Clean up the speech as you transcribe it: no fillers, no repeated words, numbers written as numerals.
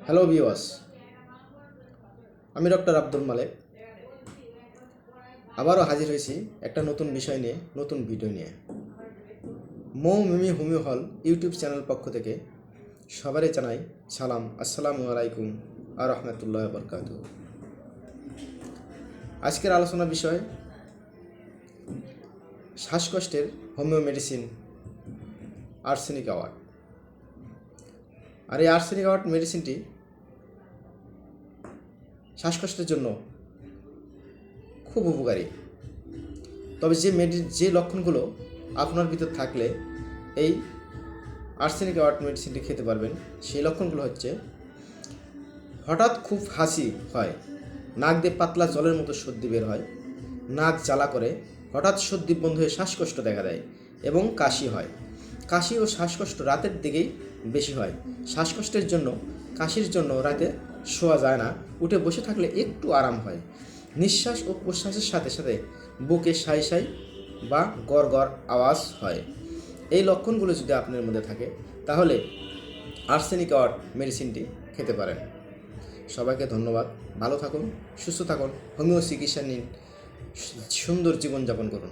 Hello viewers, আমি doctor Abdul মালেক আবারও হাজির হয়েছি একটা নতুন বিষয় নিয়ে, নতুন ভিডিও নিয়ে। মৌ মিমি হোমিও হল ইউটিউব চ্যানেল পক্ষ থেকে সবারই জানাই সালাম, আসসালামু আলাইকুম আর রহমতুল্লাহ বরকাতুহু। আজকের আলোচনার বিষয় শ্বাসকষ্টের হোমিও মেডিসিন আর্সেনিক অ্যাওয়ার্ড। আর এই আর্সেনিক অ্যাওয়ার্ড মেডিসিনটি শ্বাসকষ্টের জন্য খুব উপকারী। তবে যে লক্ষণগুলো আপনার ভিতর থাকলে এই আর্সেনিক অ্যাওয়ার্ড মেডিসিনটি খেতে পারবেন, সেই লক্ষণগুলো হচ্ছে: হঠাৎ খুব হাসি হয়, নাক দিয়ে পাতলা জলের মতো সর্দি বের হয়, নাক জ্বালা করে, হঠাৎ সর্দি বন্ধ হয়ে শ্বাসকষ্ট দেখা দেয় এবং কাশি হয়। কাশি ও শ্বাসকষ্ট রাতের দিকেই বেশি হয়। শ্বাসকষ্টের জন্য, কাশির জন্য রাতে শোয়া যায় না, উঠে বসে থাকলে একটু আরাম হয়। নিঃশ্বাস ও প্রশ্বাসের সাথে সাথে বুকে সাই সাই বা গড় গড় আওয়াজ হয়। এই লক্ষণগুলো যদি আপনার মধ্যে থাকে তাহলে আর্সেনিক অ্যাওয়ার্ড মেডিসিনটি খেতে পারেন। সবাইকে ধন্যবাদ। ভালো থাকুন, সুস্থ থাকুন, হোমিও চিকিৎসা নিন, সুন্দর জীবনযাপন করুন।